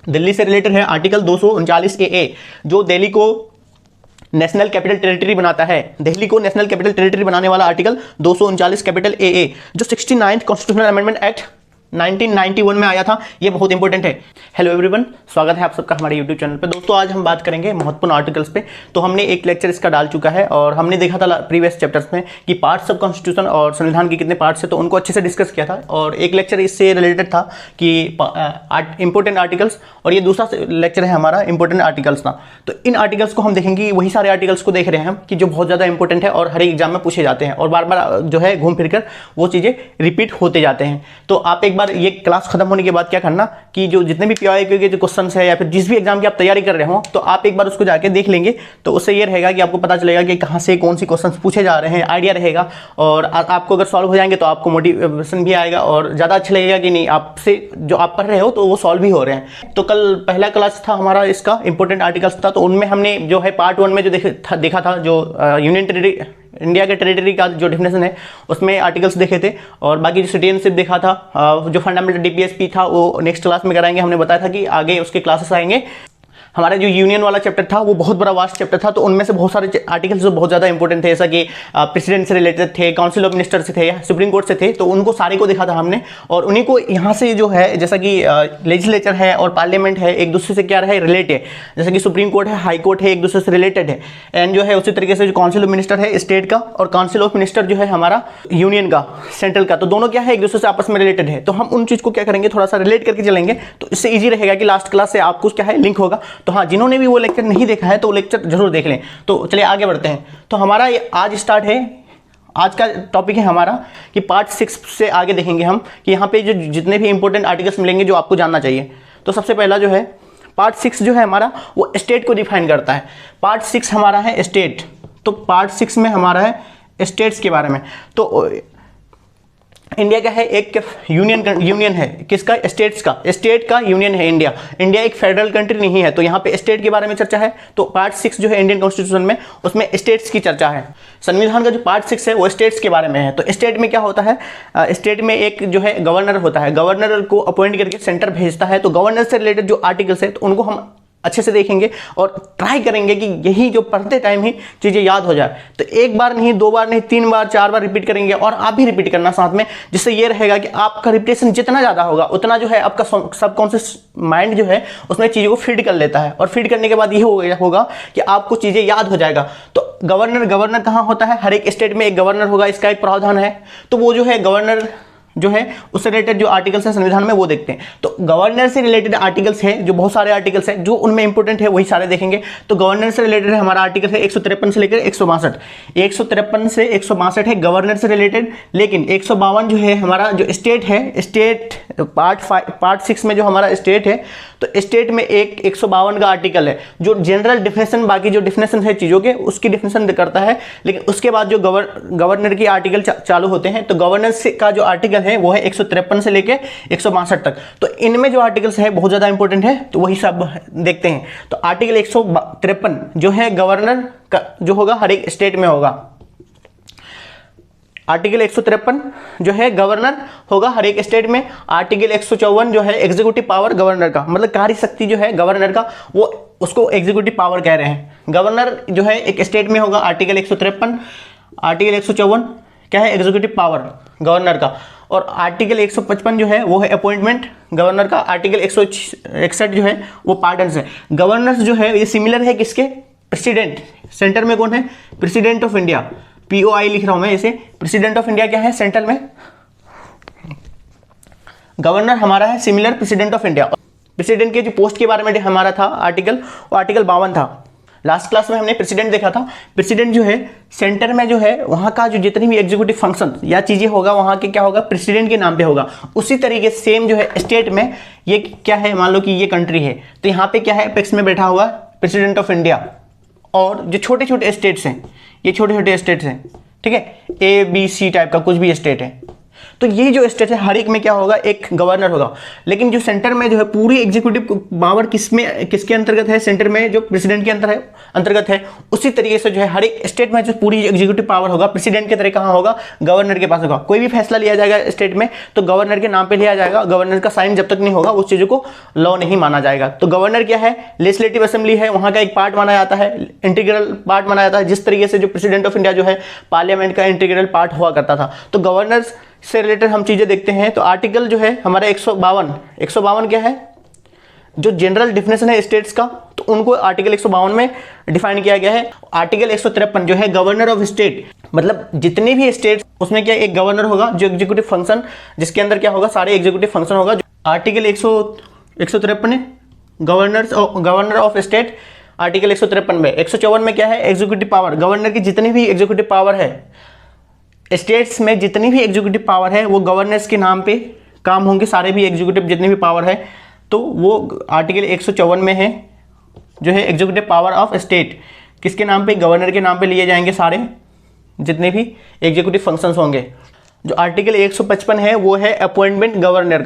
दिल्ली से रिलेटेड है आर्टिकल 239 ए, जो दिल्ली को नेशनल कैपिटल टेरिटरी बनाता है। दिल्ली को नेशनल कैपिटल टेरिटरी बनाने वाला आर्टिकल 239 कैपिटल ए, जो 69th कॉन्स्टिट्यूशनल अमेंडमेंट एक्ट 1991 में आया था, ये बहुत इंपॉर्टेंट है। हेलो एवरीवन, स्वागत है आप सबका हमारे यूट्यूब चैनल पे। दोस्तों आज हम बात करेंगे महत्वपूर्ण आर्टिकल्स पे। तो हमने एक लेक्चर इसका डाल चुका है और हमने देखा था प्रीवियस चैप्टर्स में कि पार्ट्स ऑफ कॉन्स्टिट्यूशन और संविधान के कितने पार्ट्स है, तो उनको अच्छे से डिस्कस किया था। और एक लेक्चर इससे रिलेटेड था कि इंपॉर्टेंट आर्टिकल्स, और ये दूसरा लेक्चर है हमारा इंपॉर्टेंट आर्टिकल्स था। तो इन आर्टिकल्स को हम देखेंगे, वही सारे आर्टिकल्स को देख रहे हैं हम कि जो बहुत ज़्यादा इंपॉर्टेंट है और हर एक एग्जाम में पूछे जाते हैं और बार बार जो है घूम फिर कर वो चीज़ें रिपीट होते जाते हैं। तो आप एक बार ये क्लास खत्म होने के बाद क्या करना कि जो जितने भी पीआईक्यू के जो क्वेश्चंस है या फिर जिस भी एग्जाम की आप तैयारी कर रहे हो, तो आप एक बार उसको जाके देख लेंगे। तो उससे ये रहेगा कि आपको पता चलेगा कि कहाँ से कौन सी क्वेश्चंस पूछे जा रहे हैं, आइडिया रहेगा। और आपको अगर सॉल्व हो जाएंगे तो आपको मोटिवेशन भी आएगा और ज़्यादा अच्छा लगेगा कि नहीं, आपसे जो आप पढ़ रहे हो तो वो सॉल्व भी हो रहे हैं। तो कल पहला क्लास था हमारा, इसका इंपॉर्टेंट आर्टिकल्स था। तो उनमें हमने जो है पार्ट 1 में जो देखा था, जो यूनियन टेरिटरी इंडिया के टेरिटरी का जो डिफिनेशन है उसमें आर्टिकल्स देखे थे। और बाकी जो सिटीजनशिप देखा था, जो फंडामेंटल डीपीएसपी था, वो नेक्स्ट क्लास में कराएंगे। हमने बताया था कि आगे उसके क्लासेस आएंगे। हमारा जो यूनियन वाला चैप्टर था वो बहुत बड़ा वास्ट चैप्टर था, तो उनमें से बहुत सारे आर्टिकल्स जो बहुत ज़्यादा इंपॉर्टेंट थे, जैसा कि प्रेसिडेंट से रिलेटेड थे, काउंसिल ऑफ मिनिस्टर से थे, सुप्रीम कोर्ट से थे, तो उनको सारे को देखा था हमने। और उन्हीं को यहाँ से जो है, जैसा कि लेजिस्लेचर है और पार्लियामेंट है, एक दूसरे से क्या रहा है, रिलेट है। जैसे कि सुप्रीम कोर्ट है, हाई कोर्ट है, एक दूसरे से रिलेटेड है। एंड जो है उसी तरीके से जो काउंसिल ऑफ मिनिस्टर है स्टेट का, और काउंसिल ऑफ मिनिस्टर जो है हमारा यूनियन का, सेंट्रल का, तो दोनों क्या है, एक दूसरे से आपस में रिलेटेड है। तो हम उन चीज़ को क्या करेंगे, थोड़ा सा रिलेट करके चलेंगे, तो इससे ईजी रहेगा कि लास्ट क्लास से आपको क्या है लिंक होगा। तो हाँ, जिन्होंने भी वो लेक्चर नहीं देखा है तो वो लेक्चर जरूर देख लें। तो चलिए आगे बढ़ते हैं। तो हमारा आज स्टार्ट है, आज का टॉपिक है हमारा कि पार्ट 6 से आगे देखेंगे हम कि यहाँ पे जो जितने भी इंपॉर्टेंट आर्टिकल्स मिलेंगे जो आपको जानना चाहिए। तो सबसे पहला जो है पार्ट 6 जो है हमारा, वो स्टेट को डिफाइन करता है। पार्ट 6 हमारा है स्टेट। तो पार्ट 6 में हमारा है स्टेट्स के बारे में। तो इंडिया क्या है, एक यूनियन है, किसका, स्टेट्स का, स्टेट का यूनियन है इंडिया। इंडिया एक फेडरल कंट्री नहीं है, तो यहाँ पे स्टेट के बारे में चर्चा है। तो पार्ट 6 जो है इंडियन कॉन्स्टिट्यूशन में, उसमें स्टेट्स की चर्चा है। संविधान का जो पार्ट 6 है वो स्टेट्स के बारे में है। तो स्टेट में क्या होता है, स्टेट में एक जो है गवर्नर होता है, गवर्नर को अपॉइंट करके सेंटर भेजता है। तो गवर्नर से रिलेटेड जो आर्टिकल्स है तो उनको हम अच्छे से देखेंगे और ट्राई करेंगे कि यही जो पढ़ते टाइम ही चीज़ें याद हो जाए। तो एक बार नहीं, 2 बार नहीं, 3 बार 4 बार रिपीट करेंगे, और आप भी रिपीट करना साथ में, जिससे ये रहेगा कि आपका रिपीटेशन जितना ज़्यादा होगा उतना जो है आपका सबकॉन्शियस माइंड जो है उसमें चीज़ों को फीड कर लेता है। और फीड करने के बाद ये होगा कि आपको चीज़ें याद हो जाएगा। तो गवर्नर कहाँ होता है, हर एक स्टेट में एक गवर्नर होगा, इसका एक प्रावधान है। तो वो जो है गवर्नर जो है उससे रिलेटेड जो आर्टिकल्स हैं संविधान में वो देखते हैं। तो गवर्नर से रिलेटेड आर्टिकल्स हैं, जो बहुत सारे आर्टिकल्स हैं जो उनमें इंपॉर्टेंट है वही सारे देखेंगे। तो गवर्नर से रिलेटेड हमारा आर्टिकल है 153 से लेकर 162। 153 से 162 है गवर्नर से रिलेटेड। लेकिन 152 जो है हमारा जो स्टेट है, स्टेट पार्ट 6 में जो हमारा स्टेट है, तो स्टेट में एक 152 का आर्टिकल है जो जनरल डिफिनेशन, बाकी जो डिफिनेशन है चीज़ों के उसकी डिफिनेशन करता है। लेकिन उसके बाद जो गवर्नर की आर्टिकल चालू होते हैं, तो गवर्नर का जो आर्टिकल है वो है 153 से लेके 162 तक। तो इनमें जो आर्टिकल्स है बहुत ज्यादा इंपॉर्टेंट है, तो वही सब देखते हैं। तो आर्टिकल 153 जो है गवर्नर का जो होगा हर एक स्टेट में होगा। आर्टिकल 153 जो है गवर्नर होगा हर एक स्टेट में। आर्टिकल 154 जो है एग्जीक्यूटिव पावर गवर्नर का, मतलब कार्य शक्ति जो है गवर्नर का, वो उसको एग्जीक्यूटिव पावर कह रहे हैं। गवर्नर जो है एक स्टेट में होगा आर्टिकल 153। आर्टिकल 154 क्या है, एग्जीक्यूटिव पावर गवर्नर का। और आर्टिकल 155 जो है वो है अपॉइंटमेंट गवर्नर का। आर्टिकल 161 जो है वो पार्डन्स है। गवर्नर्स जो है ये सिमिलर है किसके, प्रेसिडेंट। सेंटर में कौन है, प्रेसिडेंट ऑफ इंडिया, POI लिख रहा हूं मैं इसे। प्रेसिडेंट ऑफ इंडिया क्या है सेंट्रल में, गवर्नर हमारा है similar president of India. President के जो पोस्ट के बारे में हमारा था आर्टिकल, वो आर्टिकल 52 था। लास्ट क्लास में हमने प्रेसिडेंट देखा था। प्रेसिडेंट जो है सेंटर में जो है वहाँ का जो जितनी भी एग्जीक्यूटिव फंक्शन या चीज़ें होगा वहाँ के क्या होगा, प्रेसिडेंट के नाम पे होगा। उसी तरीके से सेम जो है स्टेट में ये क्या है, मान लो कि ये कंट्री है, तो यहाँ पे क्या है, एपेक्स में बैठा हुआ प्रेसिडेंट ऑफ इंडिया। और जो छोटे छोटे स्टेट्स हैं, ये छोटे छोटे स्टेट्स हैं, ठीक है, A B C टाइप का कुछ भी स्टेट है, तो ये जो स्टेट है हर एक में क्या होगा, एक गवर्नर होगा। लेकिन जो सेंटर में जो है पूरी एग्जीक्यूटिव पावर किसके अंतर्गत है, सेंटर में जो प्रेसिडेंट के अंतर्गत है, उसी तरीके से जो है हर एक स्टेट में जो पूरी एग्जीक्यूटिव पावर होगा प्रेसिडेंट के तरह कहाँ होगा, गवर्नर के पास होगा। कोई भी फैसला लिया जाएगा स्टेट में तो गवर्नर के नाम पे लिया जाएगा, गवर्नर का साइन जब तक नहीं होगा उस चीज़ों को लॉ नहीं माना जाएगा। तो गवर्नर क्या है, लेजिस्लेटिव असेंबली है, वहाँ का एक पार्ट माना जाता है, इंटीग्रल पार्ट माना जाता है, जिस तरीके से जो प्रेसिडेंट ऑफ इंडिया जो है पार्लियामेंट का इंटीग्रल पार्ट हुआ करता था। तो गवर्नर से रिलेटेड हम चीज़ें देखते हैं। तो आर्टिकल जो है हमारा 152 क्या है, जो जनरल डिफिनेशन है स्टेट्स का, तो उनको आर्टिकल 152 में डिफाइन किया गया है। आर्टिकल 153 जो है गवर्नर ऑफ स्टेट, मतलब जितने भी स्टेट उसमें क्या एक गवर्नर होगा जो एग्जीक्यूटिव फंक्शन, जिसके अंदर क्या होगा सारे एग्जीक्यूटिव फंक्शन होगा। Article 153 governor of state, article 153 में 154 में क्या है, एग्जीक्यूटिव पावर, गवर्नर की जितनी भी एग्जीक्यूटिव पावर है, स्टेट्स में जितनी भी एग्जीक्यूटिव पावर है वो गवर्नर्स के नाम पे काम होंगे, सारे भी एग्जीक्यूटिव जितनी भी पावर है, तो वो आर्टिकल 154 में है, जो है एग्जीक्यूटिव पावर ऑफ स्टेट किसके नाम पे, गवर्नर के नाम पे लिए जाएंगे सारे जितने भी एग्जीक्यूटिव फंक्शंस होंगे। जो आर्टिकल 155 है वो है अपॉइंटमेंट गवर्नर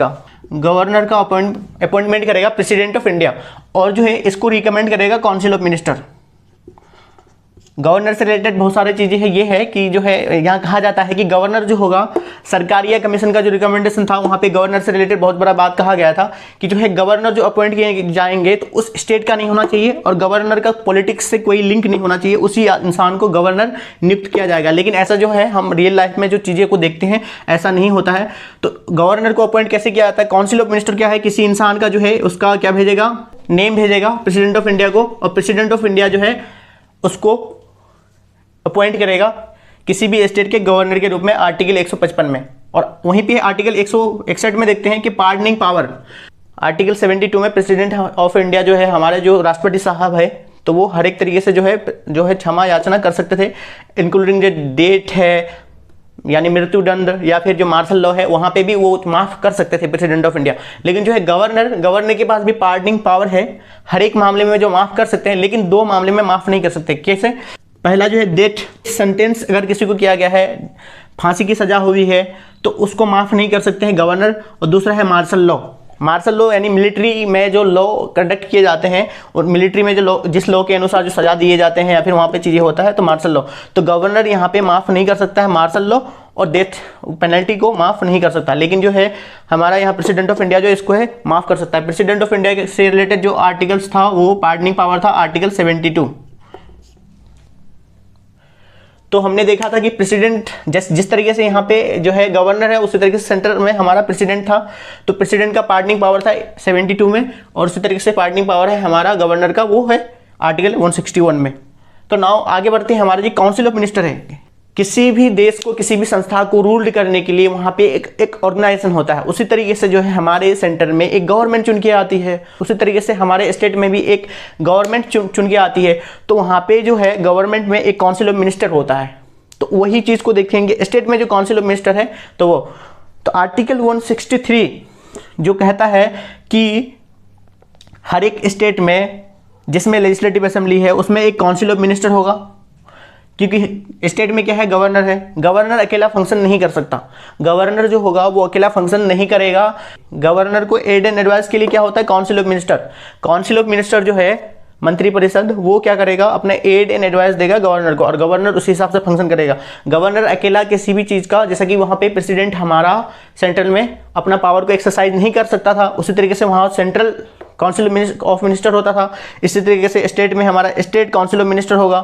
का अपॉइंटमेंट करेगा प्रेसिडेंट ऑफ इंडिया, और जो है इसको रिकमेंड करेगा काउंसिल ऑफ मिनिस्टर। गवर्नर से रिलेटेड बहुत सारी चीज़ें हैं। ये है कि जो है यहाँ कहा जाता है कि गवर्नर जो होगा, सरकारी या कमीशन का जो रिकमेंडेशन था वहाँ पे गवर्नर से रिलेटेड बहुत बड़ा बात कहा गया था कि जो है गवर्नर जो अपॉइंट किए जाएंगे तो उस स्टेट का नहीं होना चाहिए और गवर्नर का पॉलिटिक्स से कोई लिंक नहीं होना चाहिए, उसी इंसान को गवर्नर नियुक्त किया जाएगा। लेकिन ऐसा जो है हम रियल लाइफ में जो चीज़ें को देखते हैं ऐसा नहीं होता है। तो गवर्नर को अपॉइंट कैसे किया जाता है, काउंसिल ऑफ मिनिस्टर क्या है, किसी इंसान का जो है उसका क्या भेजेगा, नेम भेजेगा प्रेसिडेंट ऑफ इंडिया को, और प्रेसिडेंट ऑफ इंडिया जो है उसको अपॉइंट करेगा किसी भी स्टेट के गवर्नर के रूप में, आर्टिकल 155 में। और वहीं पे आर्टिकल 161 में देखते हैं कि पार्डनिंग पावर, आर्टिकल 72 में प्रेसिडेंट ऑफ इंडिया जो है हमारे जो राष्ट्रपति साहब है, तो वो हर एक तरीके से जो है क्षमा याचना कर सकते थे, इंक्लूडिंग जो डेट है यानी मृत्युदंड या फिर जो मार्शल लॉ है वहाँ पे भी वो माफ़ कर सकते थे प्रेसिडेंट ऑफ इंडिया। लेकिन जो है गवर्नर के पास भी पार्डनिंग पावर है, हर एक मामले में जो माफ़ कर सकते हैं, लेकिन 2 मामले में माफ़ नहीं कर सकते। कैसे, पहला जो है डेथ सेंटेंस अगर किसी को किया गया है, फांसी की सजा हुई है, तो उसको माफ़ नहीं कर सकते हैं गवर्नर। और दूसरा है मार्शल लॉ यानी मिलिट्री में जो लॉ कंडक्ट किए जाते हैं और मिलिट्री में जो लॉ, जिस लॉ के अनुसार जो सजा दिए जाते हैं या फिर वहाँ पे चीज़ें होता है, तो मार्शल लॉ, तो गवर्नर यहाँ पे माफ़ नहीं कर सकता है मार्शल लॉ और डेथ पेनल्टी को माफ़ नहीं कर सकता। लेकिन जो है हमारा यहाँ प्रेसिडेंट ऑफ इंडिया जो इसको है माफ़ कर सकता है। प्रेसिडेंट ऑफ इंडिया से रिलेटेड जो आर्टिकल्स था वो पार्डनिंग पावर था आर्टिकल 72। तो हमने देखा था कि प्रेसिडेंट जिस तरीके से यहाँ पे जो है गवर्नर है उसी तरीके से सेंटर में हमारा प्रेसिडेंट था, तो प्रेसिडेंट का पार्डनिंग पावर था 72 में, और उसी तरीके से पार्डनिंग पावर है हमारा गवर्नर का, वो है आर्टिकल 161 में। तो नाउ आगे बढ़ते हैं। हमारा जो काउंसिल ऑफ मिनिस्टर है, किसी भी देश को, किसी भी संस्था को रूल करने के लिए वहाँ पे एक ऑर्गेनाइजेशन होता है। उसी तरीके से जो है हमारे सेंटर में एक गवर्नमेंट चुन के आती है, उसी तरीके से हमारे स्टेट में भी एक गवर्नमेंट चुन के आती है। तो वहाँ पे जो है गवर्नमेंट में एक काउंसिल ऑफ मिनिस्टर होता है। तो वही चीज़ को देखेंगे स्टेट में जो काउंसिल ऑफ मिनिस्टर है, तो वो तो आर्टिकल 163 जो कहता है कि हर एक स्टेट में जिसमें लेजिस्लेटिव असेंबली है उसमें एक काउंसिल ऑफ मिनिस्टर होगा, क्योंकि स्टेट में क्या है, गवर्नर है, गवर्नर अकेला फंक्शन नहीं कर सकता। गवर्नर जो होगा वो अकेला फंक्शन नहीं करेगा। गवर्नर को एड एंड एडवाइस के लिए क्या होता है, council of minister. Council of minister जो है मंत्रिपरिषद, वो क्या करेगा, अपने एड एंड एडवाइस देगा गवर्नर को, और गवर्नर उसी हिसाब से फंक्शन करेगा। गवर्नर अकेला किसी भी चीज़ का, जैसा कि वहाँ पे प्रेसिडेंट हमारा सेंट्रल में अपना पावर को एक्सरसाइज नहीं कर सकता था, उसी तरीके से वहाँ सेंट्रल काउंसिल ऑफ मिनिस्टर होता था। इसी तरीके से स्टेट में हमारा स्टेट काउंसिल ऑफ मिनिस्टर होगा,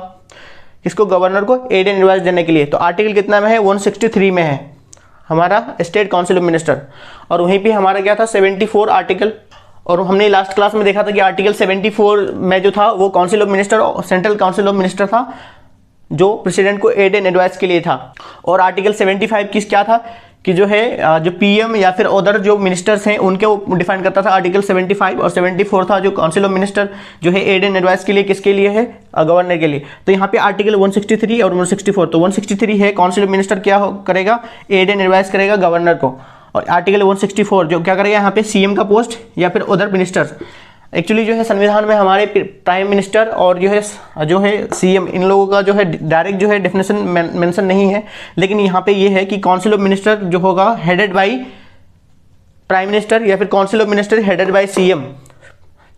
किसको, गवर्नर को एड एंड एडवाइस देने के लिए। तो आर्टिकल कितना में है, 163 में है हमारा स्टेट काउंसिल ऑफ मिनिस्टर। और वहीं पे हमारा क्या था, 74 आर्टिकल, और हमने लास्ट क्लास में देखा था कि आर्टिकल 74 में जो था वो council of minister, central council of minister था, जो प्रेसिडेंट को एड एंड एडवाइस के लिए था। और आर्टिकल 75 किस क्या था कि जो है जो पीएम या फिर अदर जो मिनिस्टर्स हैं उनके वो डिफाइन करता था आर्टिकल 75, और 74 था जो काउंसिल ऑफ मिनिस्टर जो है एड एंड एडवाइस के लिए, किसके लिए है, गवर्नर के लिए। तो यहाँ पे आर्टिकल 163 और 164, तो 163 है काउंसिल ऑफ मिनिस्टर क्या करेगा, एड एंड एडवाइस करेगा गवर्नर को, और आर्टिकल 164 जो क्या करेगा यहाँ पे सीएम का पोस्ट या फिर अदर मिनिस्टर्स एक्चुअली जो है संविधान में हमारे प्राइम मिनिस्टर और जो है सीएम, इन लोगों का जो है डायरेक्ट जो है डेफिनेशन मेंशन नहीं है, लेकिन यहाँ पे ये है कि काउंसिल ऑफ मिनिस्टर जो होगा हेडेड बाय प्राइम मिनिस्टर, या फिर council of minister headed by CM,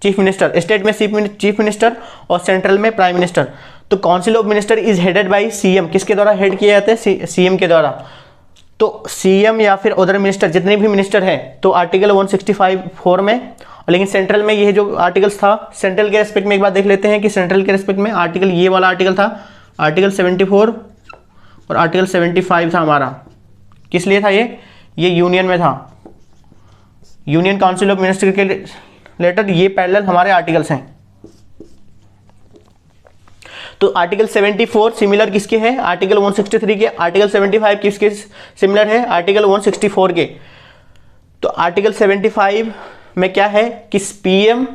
chief minister. State में चीफ मिनिस्टर और सेंट्रल में प्राइम मिनिस्टर। तो council of minister is headed by CM, किसके द्वारा हेड किया जाता है? सीएम के द्वारा। तो सीएम या फिर अदर मिनिस्टर, जितने भी मिनिस्टर हैं, तो आर्टिकल 165(4) में, लेकिन सेंट्रल में ये जो आर्टिकल्स था, सेंट्रल के रेस्पेक्ट में एक बात देख लेते हैं कि सेंट्रल के रेस्पेक्ट में आर्टिकल, ये वाला आर्टिकल था आर्टिकल 74 और आर्टिकल 75 था हमारा। किस लिए था ये यूनियन में था, यूनियन काउंसिल ऑफ मिनिस्टर के लेटर, ये पैरेलल हमारे आर्टिकल्स हैं। तो आर्टिकल 74 सिमिलर किसके है? आर्टिकल 163 के। आर्टिकल 75 किसके सिमिलर है? आर्टिकल 164 के। तो आर्टिकल 75 में क्या है कि पीएम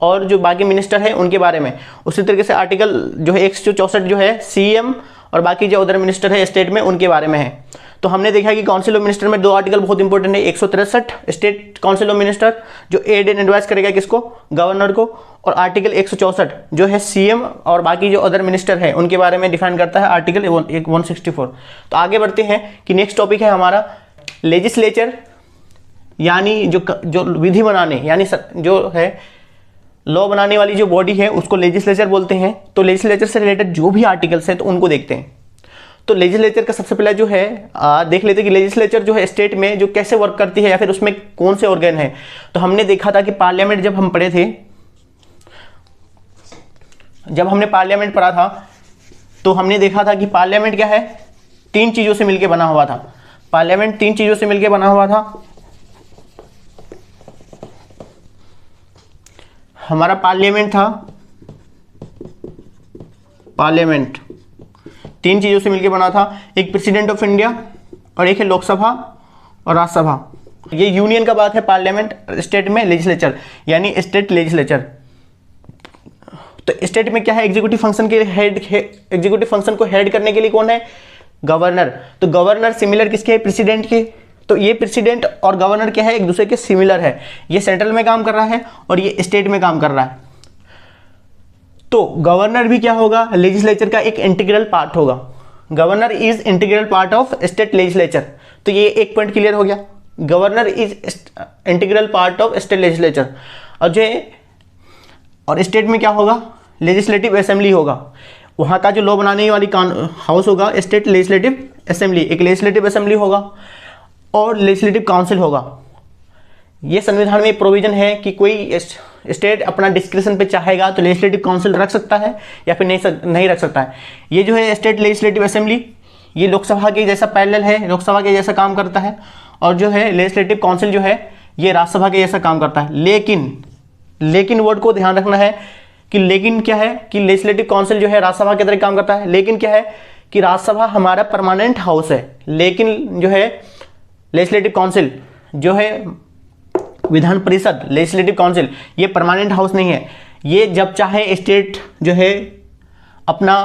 और जो बाकी मिनिस्टर हैं उनके बारे में, उसी तरीके से आर्टिकल जो है 164 जो है सीएम और बाकी जो अदर मिनिस्टर है स्टेट में उनके बारे में है। तो हमने देखा कि काउंसिल ऑफ मिनिस्टर में दो आर्टिकल बहुत इंपॉर्टेंट है, 163 स्टेट काउंसिल ऑफ मिनिस्टर जो एड एंड एडवाइस करेगा किसको? गवर्नर को, और आर्टिकल 164 जो है सीएम और बाकी जो अदर मिनिस्टर है उनके बारे में डिफाइन करता है आर्टिकल 164। तो आगे बढ़ते हैं कि नेक्स्ट टॉपिक है हमारा लेजिस्लेचर, यानी जो विधि बनाने, यानी जो है लॉ बनाने वाली जो बॉडी है उसको लेजिस्लेचर बोलते हैं। तो लेजिस्लेचर से रिलेटेड जो भी आर्टिकल्स हैं तो उनको देखते हैं। तो लेजिस्लेचर का सबसे पहला जो है देख लेते हैं कि लेजिस्लेचर जो है स्टेट में जो कैसे वर्क करती है या फिर उसमें कौन से ऑर्गन है। तो हमने देखा था कि पार्लियामेंट, जब हम पढ़े थे, जब हमने पार्लियामेंट पढ़ा था तो हमने देखा था कि पार्लियामेंट क्या है? 3 चीज़ों से मिलकर बना हुआ था। पार्लियामेंट 3 चीज़ों से मिलकर बना हुआ था। हमारा पार्लियामेंट था, पार्लियामेंट 3 चीज़ों से मिलकर बना था, एक प्रेसिडेंट ऑफ इंडिया और एक है लोकसभा और राज्यसभा। ये यूनियन का बात है पार्लियामेंट, स्टेट में लेजिस्लेचर यानी स्टेट लेजिस्लेचर। तो स्टेट में क्या है? एग्जीक्यूटिव फंक्शन के हेड, एग्जीक्यूटिव फंक्शन को हेड करने के लिए कौन है? गवर्नर। तो गवर्नर सिमिलर किसके है? प्रेसिडेंट के। तो ये प्रेसिडेंट और गवर्नर क्या है? एक दूसरे के सिमिलर है। ये सेंट्रल में काम कर रहा है और ये स्टेट में काम कर रहा है। तो गवर्नर भी क्या होगा? लेजिस्लेचर का एक इंटीग्रल पार्ट होगा। Governor is integral part of state legislature. तो ये एक पॉइंट क्लियर हो गया, governor is integral part of state legislature. और स्टेट में क्या होगा? लेजिस्लेटिव असेंबली होगा। वहाँ का जो लॉ बनाने वाली हाउस होगा स्टेट लेजिस्लेटिव असेंबली, एक लेजिस्लेटिव असेंबली होगा और लेजिस्लेटिव काउंसिल होगा। ये संविधान में प्रोविजन है कि कोई स्टेट अपना डिस्क्रिप्शन पे चाहेगा तो लेजिस्लेटिव काउंसिल रख सकता है या फिर नहीं रख सकता है। ये जो है स्टेट लेजिस्लेटिव असेंबली, ये लोकसभा के जैसा पैरेलल है, लोकसभा के जैसा काम करता है, और जो है लेजिस्लेटिव काउंसिल जो है ये राज्यसभा के जैसा काम करता है। लेकिन वर्ड को ध्यान रखना है कि लेकिन क्या है कि लेजिस्लेटिव काउंसिल जो है राज्यसभा की तरह काम करता है, लेकिन क्या है कि राज्यसभा हमारा परमानेंट हाउस है, लेकिन जो है लेजिस्लेटिव काउंसिल जो है विधान परिषद, लेजिस्लेटिव काउंसिल, ये परमानेंट हाउस नहीं है। ये जब चाहे स्टेट जो है अपना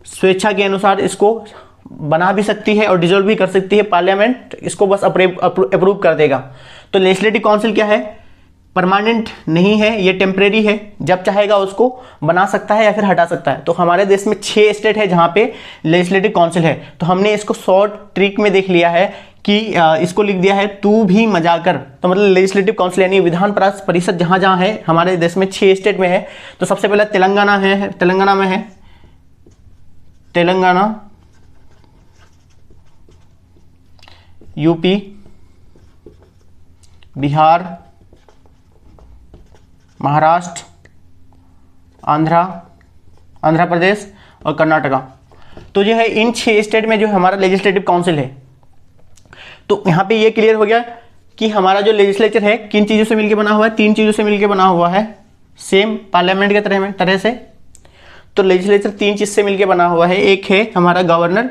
स्वेच्छा के अनुसार इसको बना भी सकती है और डिसॉल्व भी कर सकती है। पार्लियामेंट इसको बस अप्रूव कर देगा। तो लेजिस्लेटिव काउंसिल क्या है? परमानेंट नहीं है, ये टेम्परेरी है, जब चाहेगा उसको बना सकता है या फिर हटा सकता है। तो हमारे देश में 6 स्टेट है जहाँ पे लेजिस्लेटिव काउंसिल है। तो हमने इसको शॉर्ट ट्रिक में देख लिया है कि इसको लिख दिया है तू भी मजा कर। तो मतलब लेजिस्लेटिव काउंसिल यानी विधान परिषद जहाँ जहाँ है हमारे देश में 6 स्टेट में है। तो सबसे पहले तेलंगाना है, तेलंगाना में है तेलंगाना, यूपी, बिहार, महाराष्ट्र, आंध्र प्रदेश और कर्नाटका। तो जो है इन 6 स्टेट में जो हमारा लेजिस्लेटिव काउंसिल है। तो यहाँ पे ये क्लियर हो गया कि हमारा जो लेजिस्लेचर है किन चीज़ों से मिलकर बना हुआ है? 3 चीज़ों से मिलकर बना हुआ है, सेम पार्लियामेंट के तरह से। तो लेजिस्लेचर 3 चीज़ से मिलकर बना हुआ है। एक है हमारा गवर्नर,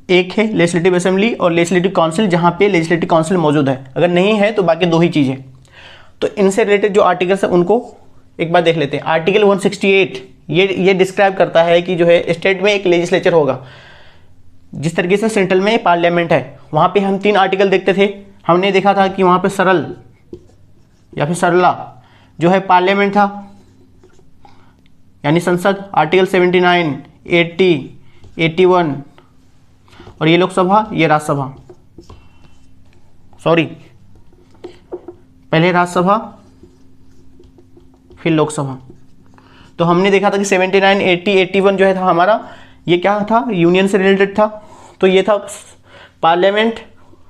एक है लेजिस्लेटिव असेंबली और लेजिस्लेटिव काउंसिल, जहाँ पे लेजिस्लेटिव काउंसिल मौजूद है। अगर नहीं है तो बाकी 2 ही चीज़ें। तो इनसे रिलेटेड जो आर्टिकल्स है उनको एक बार देख लेते हैं। आर्टिकल 168 ये डिस्क्राइब करता है कि जो है स्टेट में एक लेजिस्लेचर होगा, जिस तरीके से सेंट्रल में पार्लियामेंट है। वहाँ पे हम 3 आर्टिकल देखते थे। हमने देखा था कि वहाँ पे सरल या फिर सरला जो है पार्लियामेंट था यानी संसद, आर्टिकल 79, 80, 81, और ये लोकसभा, ये राज्यसभा, सॉरी पहले राज्यसभा फिर लोकसभा। तो हमने देखा था कि 79, 80, 81 जो है था हमारा, ये क्या था, यूनियन से रिलेटेड था। तो ये था पार्लियामेंट,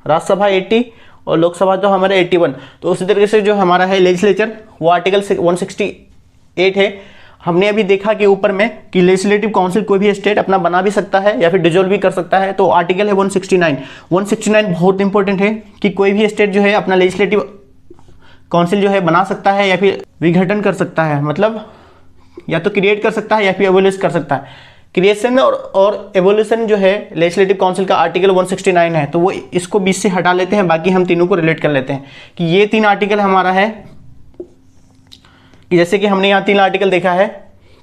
राज्यसभा 80 और लोकसभा तो हमारा 81। तो उसी तरीके से जो हमारा है लेजिस्लेचर वो आर्टिकल 168 है। हमने अभी देखा कि ऊपर में कि लेजिस्लेटिव काउंसिल कोई भी स्टेट अपना बना भी सकता है या फिर डिजोल्व भी कर सकता है। तो आर्टिकल है 169। 169 बहुत इंपॉर्टेंट है कि कोई भी स्टेट जो है अपना लेजिस्लेटिव काउंसिल जो है बना सकता है या फिर विघटन कर सकता है, मतलब या तो क्रिएट कर सकता है या फिर एबोलिश कर सकता है। क्रिएशन और एवोल्यूशन जो है लेजिस्लेटिव काउंसिल का आर्टिकल 169 है। तो वो इसको बीच से हटा लेते हैं, बाकी हम तीनों को रिलेट कर लेते हैं कि ये 3 आर्टिकल हमारा है कि जैसे कि हमने यहाँ 3 आर्टिकल देखा है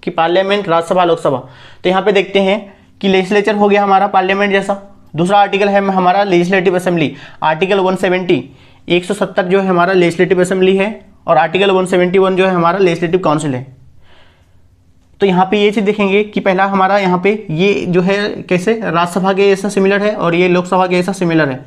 कि पार्लियामेंट, राज्यसभा, लोकसभा। तो यहाँ पे देखते हैं कि लेजिस्लेचर हो गया हमारा पार्लियामेंट जैसा। दूसरा आर्टिकल है हमारा लेजिस्लेटिव असेंबली, आर्टिकल 170, 170 जो है हमारा लेजिस्लेटिव असेंबली है, और आर्टिकल 171 जो है हमारा लेजिस्लेटिव काउंसिल है। तो यहाँ पे ये चीज़ देखेंगे कि पहला हमारा यहाँ पे ये जो है कैसे राज्यसभा के जैसा सिमिलर है और ये लोकसभा के जैसा सिमिलर है।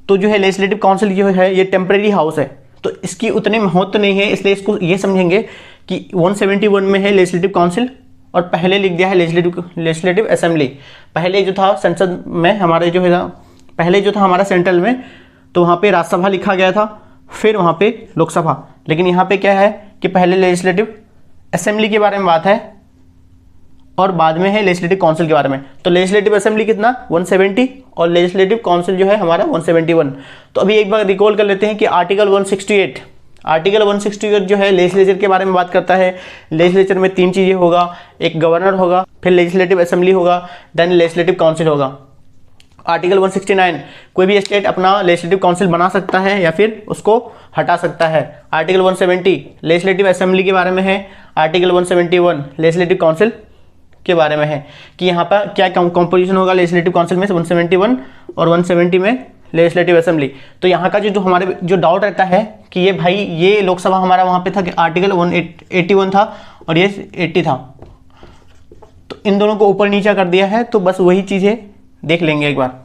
तो जो है लेजिस्लेटिव काउंसिल जो है ये टेम्परेरी हाउस है, तो इसकी उतने महत्व नहीं है, इसलिए इसको ये समझेंगे कि 171 में है लेजिस्लेटिव काउंसिल और पहले लिख दिया है लेजिस्लेटिव असेंबली। पहले जो था संसद में हमारे जो है पहले जो था हमारा सेंट्रल में, तो वहाँ पे राज्यसभा लिखा गया था, फिर वहाँ पे लोकसभा। लेकिन यहाँ पे क्या है कि पहले लेजिस्लेटिव असेंबली के बारे में बात है और बाद में है लेजिस्लेटिव काउंसिल के बारे में। तो लेजिस्लेटिव असेंबली कितना 170 और लेजिस्लेटिव काउंसिल जो है हमारा 171। तो अभी एक बार रिकॉल कर लेते हैं कि आर्टिकल 168 जो है लेजिस्लेचर के बारे में बात करता है। लेजिस्लेचर में 3 चीज़ें होगा, एक गवर्नर होगा, फिर लेजिस्लेटिव असेंबली होगा, देन लेजिस्लेटिव काउंसिल होगा। आर्टिकल 169 कोई भी स्टेट अपना लेजिस्लेटिव काउंसिल बना सकता है या फिर उसको हटा सकता है। आर्टिकल 170 लेजिस्लेटिव असेंबली के बारे में है। आर्टिकल 171 लेजिस्लेटिव काउंसिल के बारे में है कि यहाँ पर क्या कंपोजिशन होगा लेजिस्लेटिव काउंसिल में 171 और 170 में लेजिस्लेटिव असेंबली। तो यहाँ का जो हमारे जो डाउट रहता है कि ये भाई ये लोकसभा हमारा वहाँ पे था कि आर्टिकल 181 था और ये 80 था, तो इन दोनों को ऊपर नीचा कर दिया है, तो बस वही चीज़ें देख लेंगे एक बार।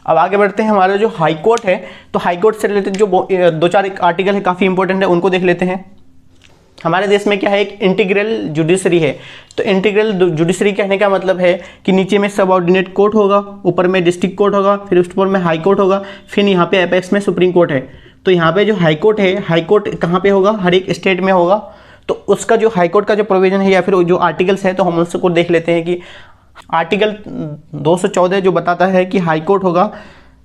अब आगे बढ़ते हैं, हमारा जो हाई कोर्ट है, तो हाई कोर्ट से रिलेटेड जो 2-4 आर्टिकल है काफ़ी इंपॉर्टेंट है, उनको देख लेते हैं। हमारे देश में क्या है, एक इंटीग्रल जुडिशरी है। तो इंटीग्रल जुडिशरी कहने का मतलब है कि नीचे में सब ऑर्डिनेट कोर्ट होगा, ऊपर में डिस्ट्रिक्ट कोर्ट होगा, फिर उस ऊपर में हाई कोर्ट होगा, फिर यहाँ पे एपेक्स में सुप्रीम कोर्ट है। तो यहाँ पे जो हाई कोर्ट है, हाई कोर्ट कहाँ पे होगा, हर एक स्टेट में होगा। तो उसका जो हाई कोर्ट का जो प्रोविजन है या फिर जो आर्टिकल्स है, तो हम उसको देख लेते हैं कि आर्टिकल 214 जो बताता है कि हाई कोर्ट होगा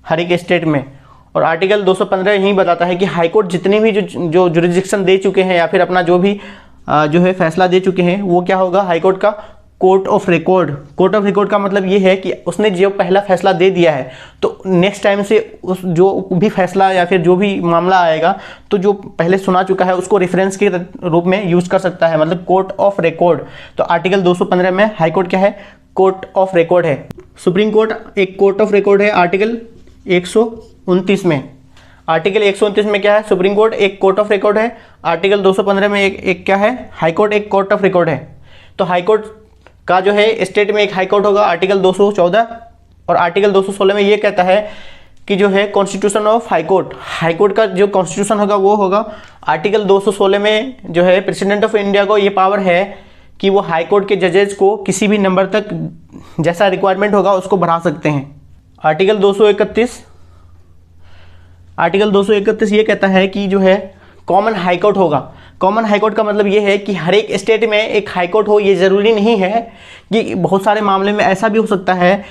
हर एक स्टेट में, और आर्टिकल 215 यही बताता है कि हाई कोर्ट जितने भी जो जुरिस्डिक्शन दे चुके हैं या फिर अपना जो भी जो है फैसला दे चुके हैं, वो क्या होगा, हाई कोर्ट का court of record. Court of record का मतलब ये है कि उसने जो पहला फैसला दे दिया है, तो नेक्स्ट टाइम से उस जो भी फैसला या फिर जो भी मामला आएगा, तो जो पहले सुना चुका है उसको रेफरेंस के रूप में यूज़ कर सकता है, मतलब कोर्ट ऑफ रिकॉर्ड। तो आर्टिकल 215 में हाई कोर्ट क्या है, कोर्ट ऑफ रिकॉर्ड है। सुप्रीम कोर्ट एक कोर्ट ऑफ रिकॉर्ड है आर्टिकल 129 में। आर्टिकल 129 में क्या है, सुप्रीम कोर्ट एक कोर्ट ऑफ रिकॉर्ड है। आर्टिकल 215 में एक क्या है, हाई कोर्ट एक कोर्ट ऑफ रिकॉर्ड है। तो हाई कोर्ट का जो है स्टेट में एक हाई कोर्ट होगा, आर्टिकल 214, और आर्टिकल 216 में ये कहता है कि जो है constitution of high court, high court का जो कॉन्स्टिट्यूशन होगा वो होगा। आर्टिकल 216 में जो है प्रेसिडेंट ऑफ इंडिया को ये पावर है कि वो हाई कोर्ट के जजेस को किसी भी नंबर तक जैसा रिक्वायरमेंट होगा उसको बढ़ा सकते हैं। आर्टिकल 231 ये कहता है कि जो है कॉमन हाई कोर्ट होगा। कॉमन हाई कोर्ट का मतलब ये है कि हर एक स्टेट में एक हाई कोर्ट हो, ये ज़रूरी नहीं है कि बहुत सारे मामले में ऐसा भी हो सकता है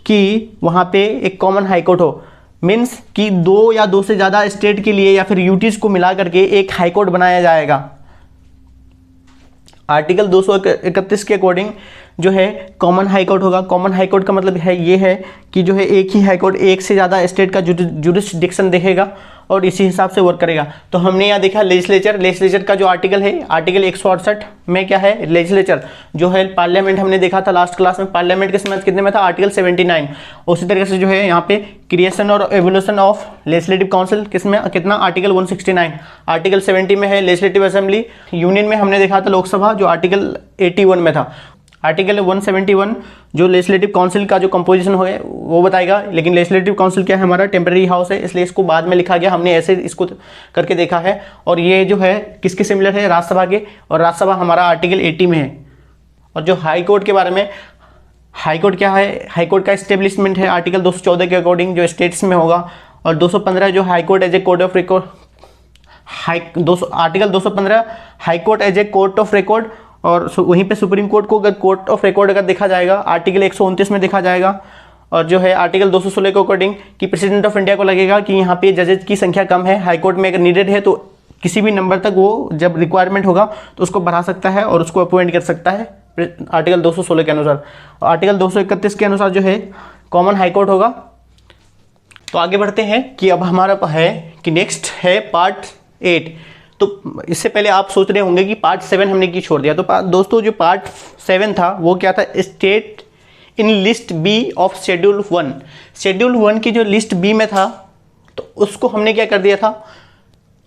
कि वहाँ पे एक कॉमन हाई कोर्ट हो। मीन्स कि 2 या 2 से ज़्यादा स्टेट के लिए या फिर यूटीज़ को मिला करके एक हाई कोर्ट बनाया जाएगा। आर्टिकल 231 के अकॉर्डिंग जो है कॉमन हाई कोर्ट होगा। कॉमन हाई कोर्ट का मतलब है ये है कि जो है एक ही हाई कोर्ट एक से ज़्यादा स्टेट का जुरिस्डिक्शन देखेगा और इसी हिसाब से वर्क करेगा। तो हमने यहाँ देखा लेजिस्लेचर का जो आर्टिकल है, आर्टिकल 168 में क्या है, लेजिस्लेचर जो है पार्लियामेंट, हमने देखा था लास्ट क्लास में पार्लियामेंट के समय कितने में था, आर्टिकल 79। उसी तरीके से जो है यहाँ पे क्रिएशन और एवोल्यूशन ऑफ लेजिस्लेटिव काउंसिल किसमें कितना, आर्टिकल 169। आर्टिकल 70 में है लेजिस्लेटिव असेंबली। यूनियन में हमने देखा था लोकसभा जो आर्टिकल 81 में था। आर्टिकल 171 जो लेजिस्लेटिव काउंसिल का जो कंपोजिशन है वो बताएगा, लेकिन लेजिस्लेटिव काउंसिल क्या है, हमारा टेम्पररी हाउस है, इसलिए इसको बाद में लिखा गया, हमने ऐसे इसको करके देखा है। और ये जो है किसके सिमिलर है, राज्यसभा के, और राज्यसभा हमारा आर्टिकल 80 में है। और जो हाई कोर्ट के बारे में, हाई कोर्ट क्या है, हाई कोर्ट का इस्टेब्लिशमेंट है आर्टिकल 214 के अकॉर्डिंग जो स्टेट्स में होगा। और 215 जो high court as a court of record, article 215 high court as a court of record, और वहीं पे सुप्रीम कोर्ट को अगर कोर्ट ऑफ रिकॉर्ड अगर देखा जाएगा आर्टिकल 129 में देखा जाएगा। और जो है आर्टिकल 216 के अकॉर्डिंग कि प्रेसिडेंट ऑफ इंडिया को लगेगा कि यहाँ पे जजेज की संख्या कम है, हाई कोर्ट में अगर नीडेड है तो किसी भी नंबर तक वो जब रिक्वायरमेंट होगा तो उसको बढ़ा सकता है और उसको अपॉइंट कर सकता है आर्टिकल 216 के अनुसार। आर्टिकल 231 के अनुसार जो है कॉमन हाई कोर्ट होगा। तो आगे बढ़ते हैं कि अब हमारा है कि नेक्स्ट है पार्ट 8। तो इससे पहले आप सोच रहे होंगे कि पार्ट 7 हमने क्यों छोड़ दिया। तो दोस्तों जो पार्ट 7 था वो क्या था, state in list B of schedule 1। Schedule 1 की जो लिस्ट बी में था तो उसको हमने क्या कर दिया था,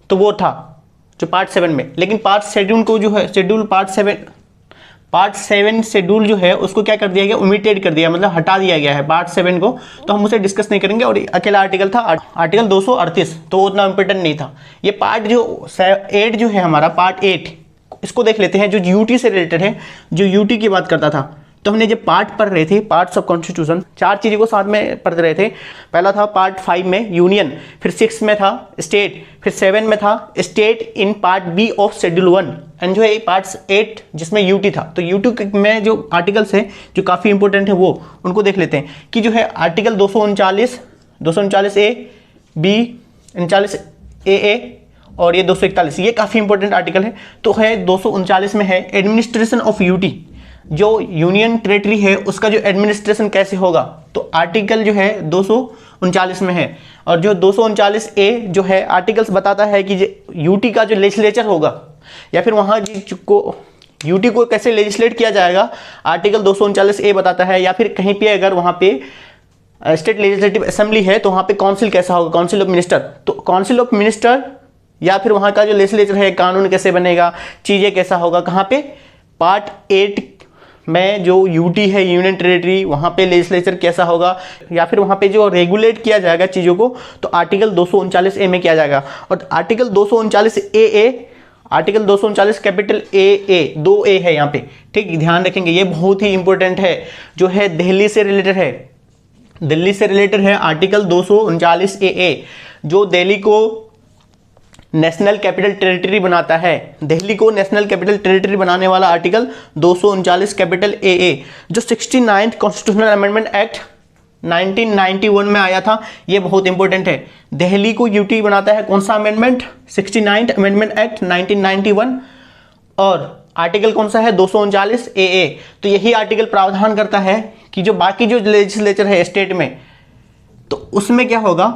तो वो था जो पार्ट 7 में। लेकिन पार्ट शेड्यूल को जो है शेड्यूल पार्ट 7 शेड्यूल जो है उसको क्या कर दिया गया, ओमिटेड कर दिया, मतलब हटा दिया गया है पार्ट 7 को। तो हम उसे डिस्कस नहीं करेंगे। और अकेला आर्टिकल था आर्टिकल 238, तो उतना इंपॉर्टेंट नहीं था। ये पार्ट जो 8 जो है हमारा पार्ट 8, इसको देख लेते हैं जो यूटी से रिलेटेड है, जो यूटी की बात करता था। तो हमने जब पार्ट पढ़ रहे थे, पार्ट्स ऑफ कॉन्स्टिट्यूशन, 4 चीज़ों को साथ में पढ़ रहे थे। पहला था पार्ट 5 में यूनियन, फिर 6 में था स्टेट, फिर 7 में था state in part B of schedule 1, and जो है पार्ट 8 जिसमें यूटी था। तो यूटी में जो आर्टिकल्स है जो काफ़ी इंपॉर्टेंट है वो उनको देख लेते हैं कि जो है आर्टिकल 239 ए बी, 39 ए और ये 241, ये काफ़ी इंपॉर्टेंट आर्टिकल है। तो है 239 में है एडमिनिस्ट्रेशन ऑफ यूटी, जो यूनियन टेरिटरी है उसका जो एडमिनिस्ट्रेशन कैसे होगा, तो आर्टिकल जो है 239 में है। और जो 239 ए जो है आर्टिकल्स बताता है कि यूटी का जो लेजिस्लेचर होगा या फिर वहाँ को यूटी को कैसे लेजिस्लेट किया जाएगा, आर्टिकल 239 ए बताता है। या फिर कहीं पे अगर वहाँ पे स्टेट लेजिस्लेटिव असेंबली है तो वहाँ पे काउंसिल कैसा होगा, काउंसिल ऑफ मिनिस्टर। तो काउंसिल ऑफ मिनिस्टर या फिर वहाँ का जो लेजिस्लेचर है, कानून कैसे बनेगा, चीज़ें कैसा होगा, कहाँ पे, पार्ट 8 में जो यूटी है यूनियन टेरिटरी, वहाँ पे लेजिस्लेचर कैसा होगा, या फिर वहाँ पे जो रेगुलेट किया जाएगा चीज़ों को, तो आर्टिकल 239 ए में किया जाएगा। और article 239 A, article 239 capital A 2A है यहाँ पे, ठीक, ध्यान रखेंगे, ये बहुत ही इंपॉर्टेंट है, जो है दिल्ली से रिलेटेड है, दिल्ली से रिलेटेड है। आर्टिकल 239 ए जो दिल्ली को नेशनल कैपिटल टेरिटरी बनाता है, दिल्ली को नेशनल कैपिटल टेरिटरी बनाने वाला आर्टिकल 239 कैपिटल ए जो 69th कॉन्स्टिट्यूशनल अमेंडमेंट एक्ट 1991 में आया था, ये बहुत इंपॉर्टेंट है। दिल्ली को यूटी बनाता है कौन सा अमेंडमेंट, 69th अमेंडमेंट एक्ट 1991, और आर्टिकल कौन सा है, 239 ए। तो यही आर्टिकल प्रावधान करता है कि जो बाकी जो लेजिस्लेचर है स्टेट में, तो उसमें क्या होगा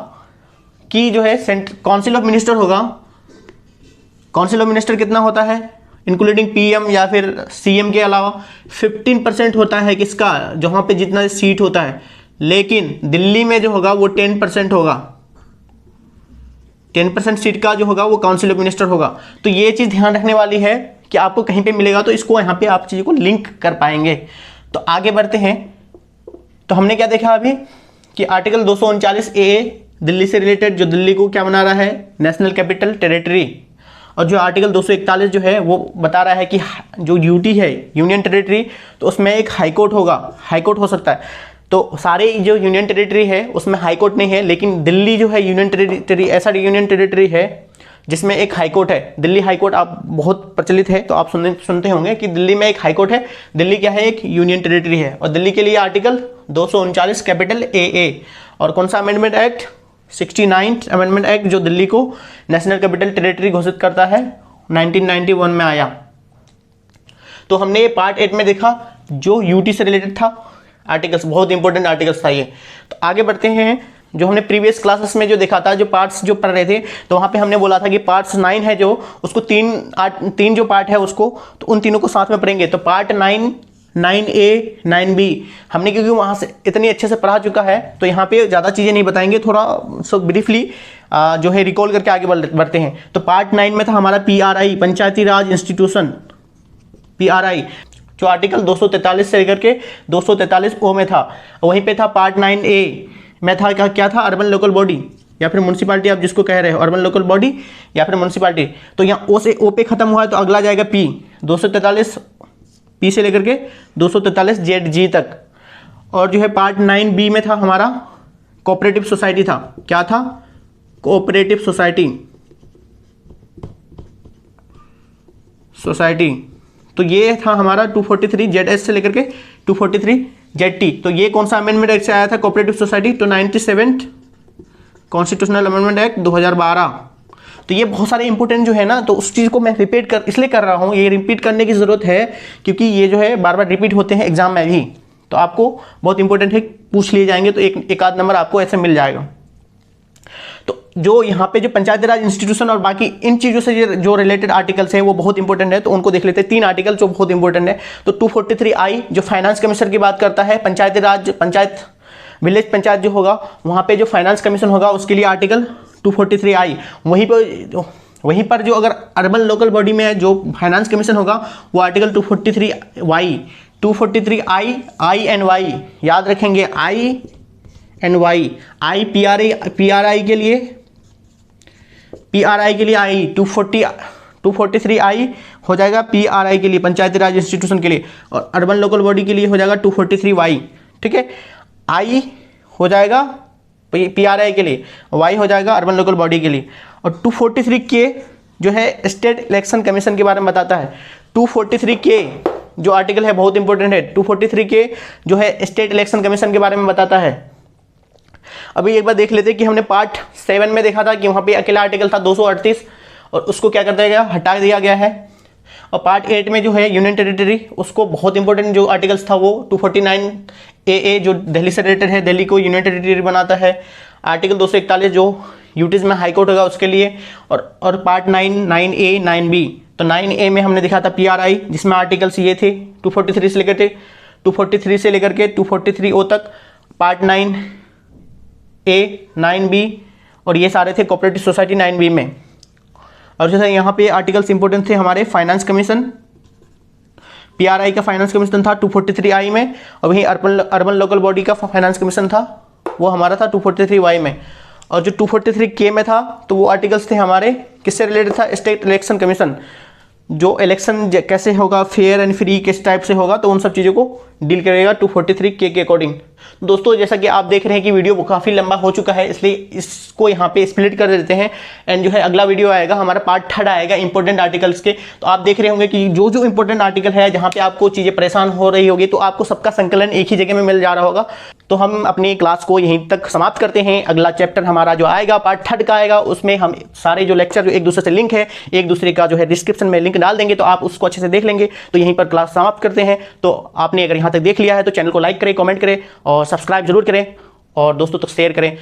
कि जो है काउंसिल ऑफ मिनिस्टर होगा। काउंसिल ऑफ मिनिस्टर कितना होता है, इंक्लूडिंग पीएम या फिर सीएम के अलावा 15% होता है किसका, जहाँ पे जितना सीट होता है। लेकिन दिल्ली में जो होगा वो 10% होगा, 10% सीट का जो होगा वो काउंसिल ऑफ मिनिस्टर होगा। तो ये चीज़ ध्यान रखने वाली है कि आपको कहीं पे मिलेगा तो इसको यहाँ पे आप चीज़ों को लिंक कर पाएंगे। तो आगे बढ़ते हैं। तो हमने क्या देखा अभी कि आर्टिकल 239 ए दिल्ली से रिलेटेड, जो दिल्ली को क्या बना रहा है, नेशनल कैपिटल टेरिटरी। और जो आर्टिकल 241 जो है वो बता रहा है कि जो यूटी है यूनियन टेरिटरी, तो उसमें एक हाई कोर्ट होगा, हाई कोर्ट हो सकता है। तो सारे जो यूनियन टेरिटरी है उसमें हाई कोर्ट नहीं है, लेकिन दिल्ली जो है यूनियन टेरिटरी ऐसा यूनियन टेरिटरी है जिसमें एक हाई कोर्ट है। दिल्ली हाई कोर्ट आप बहुत प्रचलित है, तो आप सुनते होंगे कि दिल्ली में एक हाई कोर्ट है। दिल्ली क्या है, एक यूनियन टेरिटरी है। और दिल्ली के लिए आर्टिकल 239 कैपिटल ए और कौन सा amendment act, 69th amendment act, जो दिल्ली को नेशनल कैपिटल टेरिटरी घोषित करता है, 1991 में आया। तो हमने ये पार्ट 8 में देखा जो यूटी से रिलेटेड था आर्टिकल्स, बहुत इंपॉर्टेंट आर्टिकल्स था ये। तो आगे बढ़ते हैं जो हमने प्रीवियस क्लासेस में जो देखा था, जो पार्ट्स जो पढ़ रहे थे, तो वहाँ पे हमने बोला था कि पार्ट्स 9 है जो, उसको तीन जो पार्ट है उसको, तो उन तीनों को साथ में पढ़ेंगे। तो पार्ट 9, 9A, 9B हमने क्योंकि वहाँ से इतनी अच्छे से पढ़ा चुका है, तो यहाँ पे ज़्यादा चीज़ें नहीं बताएंगे, थोड़ा सो ब्रीफली जो है रिकॉल करके आगे बढ़ते हैं। तो पार्ट 9 में था हमारा PRI, पंचायती राज इंस्टीट्यूशन, PRI, जो आर्टिकल 243 से लेकर के 243O में था। वहीं पे था पार्ट 9A में था क्या था, अर्बन लोकल बॉडी या फिर म्यूनसिपालिटी, आप जिसको कह रहे हो अर्बन लोकल बॉडी या फिर म्यूनसिपालिटी। तो यहाँ O से O पे खत्म हुआ है, तो अगला जाएगा P, 243 P से लेकर के 243 ZG तक। और जो है पार्ट 9B में था हमारा कोऑपरेटिव सोसाइटी था। क्या था? Cooperative society. तो ये था हमारा 243 ZS से लेकर के 243 ZT। तो ये कौन सा अमेंडमेंट एक्ट से आया था कोऑपरेटिव सोसाइटी? तो 97 कॉन्स्टिट्यूशनल अमेंडमेंट एक्ट 2012। तो ये बहुत सारे इंपॉर्टेंट जो है ना, तो उस चीज़ को मैं इसलिए कर रहा हूँ, ये रिपीट करने की ज़रूरत है क्योंकि ये जो है बार बार रिपीट होते हैं एग्जाम में भी, तो आपको बहुत इंपॉर्टेंट है, पूछ लिए जाएंगे तो एक आध नंबर आपको ऐसे मिल जाएगा। तो जो यहाँ पे जो पंचायती राज इंस्टीट्यूशन और बाकी इन चीज़ों से जो रिलेटेड आर्टिकल्स हैं वो बहुत इंपॉर्टेंट है, तो उनको देख लेते हैं। 3 आर्टिकल जो बहुत इंपॉर्टेंट है। तो 243I जो फाइनेंस कमीशन की बात करता है, पंचायती राज विलेज पंचायत जो होगा वहाँ पे जो फाइनेंस कमीशन होगा उसके लिए आर्टिकल 243I। वहीं पर जो अगर अर्बन लोकल बॉडी में जो फाइनेंस कमीशन होगा वो article 243Y, 243I, I and Y याद रखेंगे, I and Y, I PRI के लिए I, 243I हो जाएगा PRI के लिए, पंचायती राज इंस्टीट्यूशन के लिए, और अर्बन लोकल बॉडी के लिए हो जाएगा 243Y। ठीक है, I हो जाएगा PRI के लिए, Y हो जाएगा अर्बन लोकल बॉडी के लिए। और 243K जो है स्टेट इलेक्शन कमीशन के बारे में बताता है। 243K जो आर्टिकल है बहुत इंपॉर्टेंट है। 243K जो है स्टेट इलेक्शन कमीशन के बारे में बताता है। अभी एक बार देख लेते हैं कि हमने पार्ट 7 में देखा था कि वहाँ पे अकेला आर्टिकल था 238 और उसको क्या कर दिया गया, हटा दिया गया है। और पार्ट 8 में जो है यूनियन टेरिटरी, उसको बहुत इंपॉर्टेंट जो आर्टिकल्स था वो 249AA जो दिल्ली से रिलेटेड है, दिल्ली को यूनियन टेरिटरी बनाता है। आर्टिकल 241 जो यूटीज में हाईकोर्ट होगा उसके लिए। और पार्ट 9, 9A, 9B। तो 9A में हमने देखा था PRI जिसमें आर्टिकल्स ये थे 243 से लेकर के 243O तक। पार्ट 9A, 9B और ये सारे थे कोऑपरेटिव सोसाइटी 9B में। और जैसे यहाँ पे आर्टिकल्स इंपॉर्टेंट थे हमारे, फाइनेंस कमीशन, PRI का फाइनेंस कमीशन था 243I में, और वहीं अर्बन लोकल बॉडी का फाइनेंस कमीशन था वो हमारा था 243Y में। और जो 243K में था तो वो आर्टिकल्स थे हमारे किससे रिलेटेड था, स्टेट इलेक्शन कमीशन, जो इलेक्शन कैसे होगा, फेयर एंड फ्री किस टाइप से होगा, तो उन सब चीज़ों को डील करेगा 243K के अकॉर्डिंग। दोस्तों जैसा कि आप देख रहे हैं कि वीडियो काफ़ी लंबा हो चुका है, इसलिए इसको यहाँ पे स्प्लिट कर देते हैं। एंड जो है अगला वीडियो आएगा हमारा पार्ट 3 आएगा इंपॉर्टेंट आर्टिकल्स के। तो आप देख रहे होंगे कि जो जो इंपॉर्टेंट आर्टिकल है जहाँ पे आपको चीज़ें परेशान हो रही होगी, तो आपको सबका संकलन एक ही जगह में मिल जा रहा होगा। तो हम अपनी क्लास को यहीं तक समाप्त करते हैं। अगला चैप्टर हमारा जो आएगा पार्ट 3 का आएगा, उसमें हम सारे जो लेक्चर जो एक दूसरे से लिंक है, एक दूसरे का जो है डिस्क्रिप्शन में लिंक डाल देंगे, तो आप उसको अच्छे से देख लेंगे। तो यहीं पर क्लास समाप्त करते हैं। तो आपने अगर यहाँ तक देख लिया है तो चैनल को लाइक करें, कमेंट करें और सब्सक्राइब जरूर करें और दोस्तों तक शेयर करें।